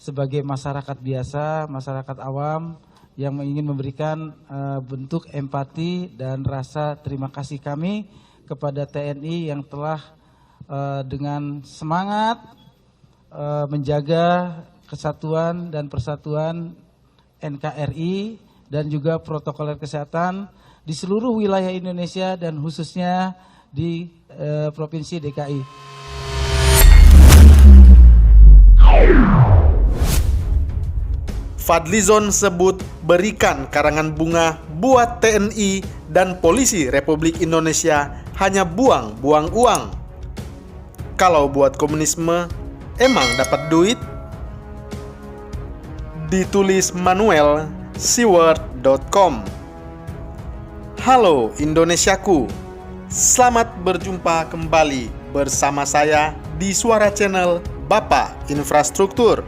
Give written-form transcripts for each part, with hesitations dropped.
sebagai masyarakat biasa, masyarakat awam yang ingin memberikan bentuk empati dan rasa terima kasih kami kepada TNI yang telah dengan semangat menjaga kesatuan dan persatuan NKRI dan juga protokol kesehatan di seluruh wilayah Indonesia dan khususnya di Provinsi DKI. Fadlizon sebut berikan karangan bunga buat TNI dan polisi Republik Indonesia hanya buang-buang uang. Kalau buat komunisme, emang dapat duit? Ditulis Manuel Seward.com. Halo Indonesiaku, selamat berjumpa kembali bersama saya di Suara Channel Bapak Infrastruktur.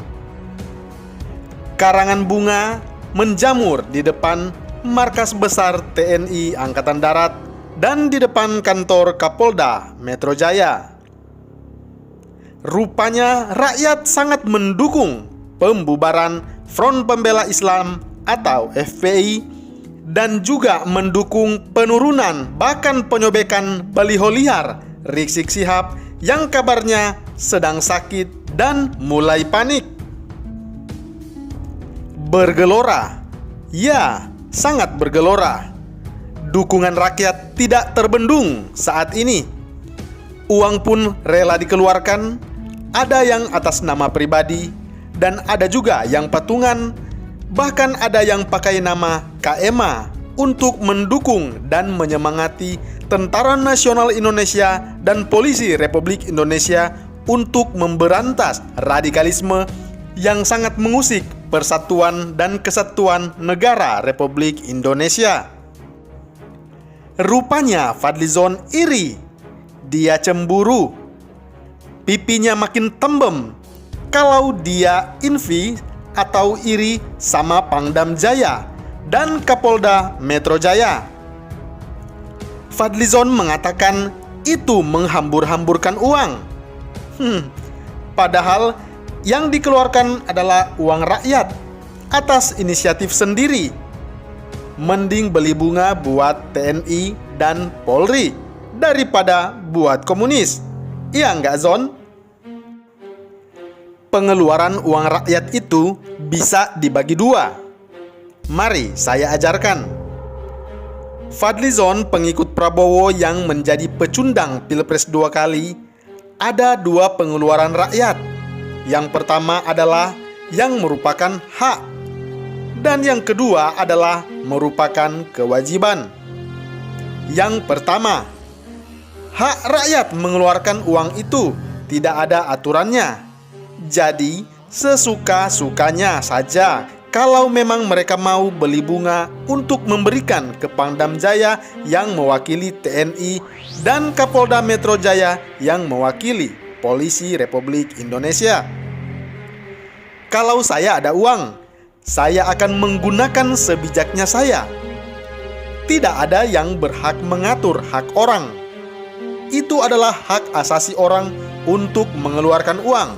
Karangan bunga menjamur di depan markas besar TNI Angkatan Darat dan di depan kantor Kapolda Metro Jaya. Rupanya rakyat sangat mendukung pembubaran Front Pembela Islam atau FPI dan juga mendukung penurunan bahkan penyobekan baliho liar Rizik Syihab yang kabarnya sedang sakit dan mulai panik. Bergelora, ya sangat bergelora. Dukungan rakyat tidak terbendung saat ini. Uang pun rela dikeluarkan, ada yang atas nama pribadi dan ada juga yang patungan. Bahkan ada yang pakai nama KMA untuk mendukung dan menyemangati Tentara Nasional Indonesia dan Polisi Republik Indonesia untuk memberantas radikalisme yang sangat mengusik persatuan dan kesatuan negara Republik Indonesia. Rupanya Fadlizon iri, dia cemburu, pipinya makin tembem kalau dia envy atau iri sama Pangdam Jaya dan Kapolda Metro Jaya. Fadlizon mengatakan itu menghambur-hamburkan uang. Padahal yang dikeluarkan adalah uang rakyat atas inisiatif sendiri. Mending beli bunga buat TNI dan Polri daripada buat komunis. Iya nggak, Zon? Pengeluaran uang rakyat itu bisa dibagi dua. Mari saya ajarkan. Fadlizon, pengikut Prabowo yang menjadi pecundang Pilpres 2 kali, ada dua pengeluaran rakyat. Yang pertama adalah yang merupakan hak, dan yang kedua adalah merupakan kewajiban. Yang pertama, hak rakyat mengeluarkan uang itu tidak ada aturannya. Jadi, sesuka-sukanya saja kalau memang mereka mau beli bunga untuk memberikan ke Pangdam Jaya yang mewakili TNI dan Kapolda Metro Jaya yang mewakili Polisi Republik Indonesia. Kalau saya ada uang, saya akan menggunakan sebijaknya saya. Tidak ada yang berhak mengatur hak orang. Itu adalah hak asasi orang untuk mengeluarkan uang.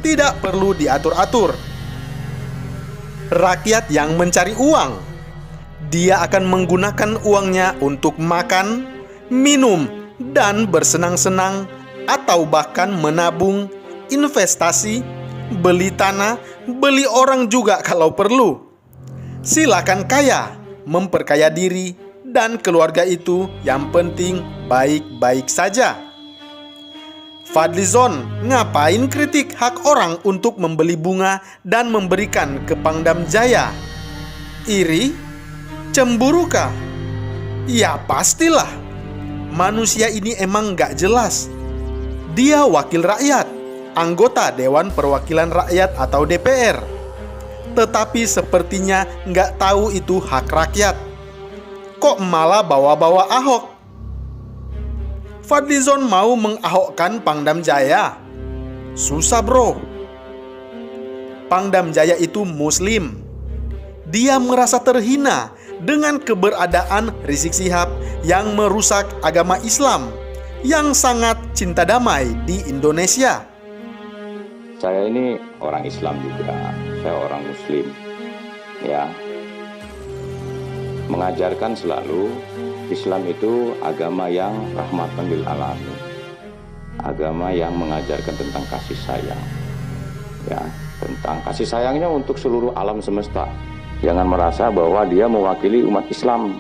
Tidak perlu diatur-atur. Rakyat yang mencari uang, dia akan menggunakan uangnya untuk makan, minum, dan bersenang-senang, atau bahkan menabung, investasi, beli tanah, beli orang juga kalau perlu. Silakan kaya, memperkaya diri dan keluarga itu yang penting baik-baik saja. Fadlizon ngapain kritik hak orang untuk membeli bunga dan memberikan ke Pangdam Jaya? Iri? Cemburukah? Ya pastilah. Manusia ini emang gak jelas. Dia wakil rakyat, anggota Dewan Perwakilan Rakyat atau DPR. Tetapi sepertinya gak tahu itu hak rakyat. Kok malah bawa-bawa Ahok? Fadlizon mau mengahokkan Pangdam Jaya? Susah bro. Pangdam Jaya itu muslim. Dia merasa terhina dengan keberadaan Rizik Syihab yang merusak agama Islam yang sangat cinta damai di Indonesia. Saya ini orang Islam juga, saya orang Muslim, ya. Mengajarkan selalu Islam itu agama yang rahmatan lil alamin, agama yang mengajarkan tentang kasih sayang, ya, tentang kasih sayangnya untuk seluruh alam semesta. Jangan merasa bahwa dia mewakili umat Islam.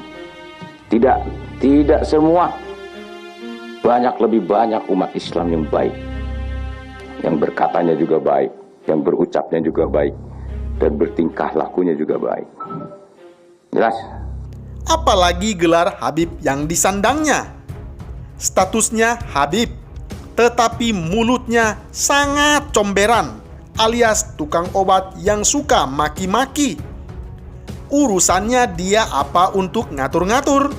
Tidak semua. Lebih banyak umat Islam yang baik, yang berkatanya juga baik, yang berucapnya juga baik, dan bertingkah lakunya juga baik. Jelas? Apalagi gelar Habib yang disandangnya. Statusnya Habib, tetapi mulutnya sangat comberan, alias tukang obat yang suka maki-maki. Urusannya dia apa untuk ngatur-ngatur?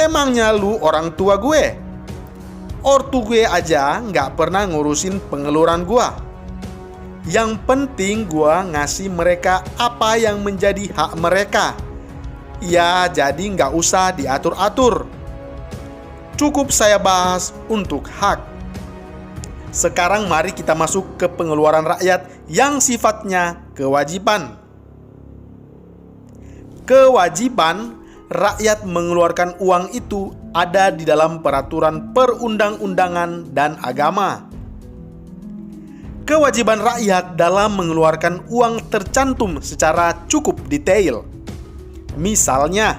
Emangnya lu orang tua gue? Ortu gue aja nggak pernah ngurusin pengeluaran gue. Yang penting gue ngasih mereka apa yang menjadi hak mereka. Ya, jadi nggak usah diatur-atur. Cukup saya bahas untuk hak. Sekarang mari kita masuk ke pengeluaran rakyat yang sifatnya kewajiban. Kewajiban rakyat mengeluarkan uang itu ada di dalam peraturan perundang-undangan dan agama. Kewajiban rakyat dalam mengeluarkan uang tercantum secara cukup detail. Misalnya,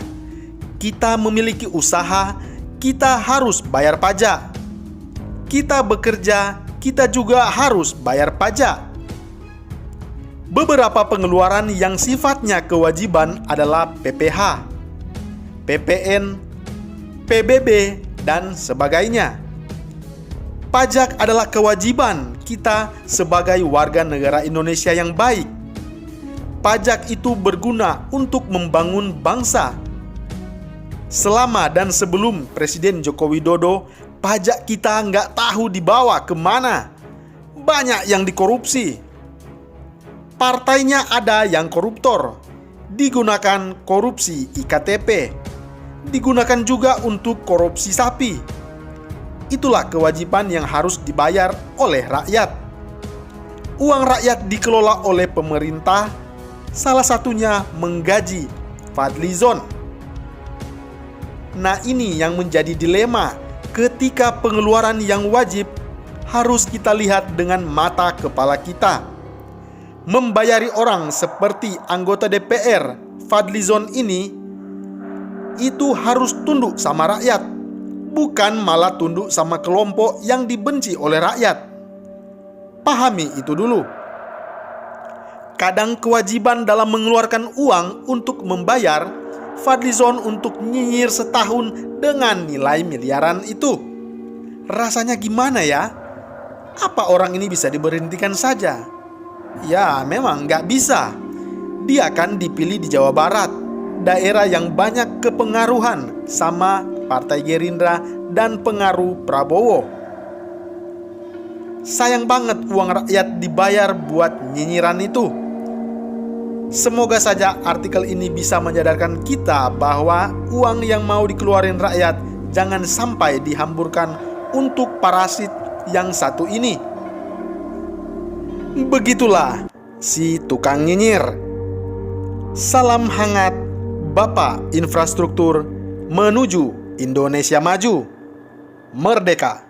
kita memiliki usaha, kita harus bayar pajak. Kita bekerja, kita juga harus bayar pajak. Beberapa pengeluaran yang sifatnya kewajiban adalah PPh, PPN, PBB, dan sebagainya. Pajak adalah kewajiban kita sebagai warga negara Indonesia yang baik. Pajak itu berguna untuk membangun bangsa. Selama dan sebelum Presiden Joko Widodo, pajak kita nggak tahu dibawa kemana. Banyak yang dikorupsi. Partainya ada yang koruptor, digunakan korupsi IKTP, digunakan juga untuk korupsi sapi. Itulah kewajiban yang harus dibayar oleh rakyat. Uang rakyat dikelola oleh pemerintah, salah satunya menggaji Fadlizon. Nah, ini yang menjadi dilema ketika pengeluaran yang wajib harus kita lihat dengan mata kepala kita. Membayari orang seperti anggota DPR Fadlizon ini itu harus tunduk sama rakyat, bukan malah tunduk sama kelompok yang dibenci oleh rakyat. Pahami itu dulu. Kadang kewajiban dalam mengeluarkan uang untuk membayar Fadlizon untuk nyinyir setahun dengan nilai miliaran itu. Rasanya gimana ya? Apa orang ini bisa diberhentikan saja? Ya, memang nggak bisa. Dia kan dipilih di Jawa Barat, daerah yang banyak kepengaruhan sama Partai Gerindra dan pengaruh Prabowo. Sayang banget uang rakyat dibayar buat nyinyiran itu. Semoga saja artikel ini bisa menyadarkan kita bahwa uang yang mau dikeluarin rakyat jangan sampai dihamburkan untuk parasit yang satu ini. Begitulah si tukang nyinyir. Salam hangat Bapak Infrastruktur menuju Indonesia Maju. Merdeka!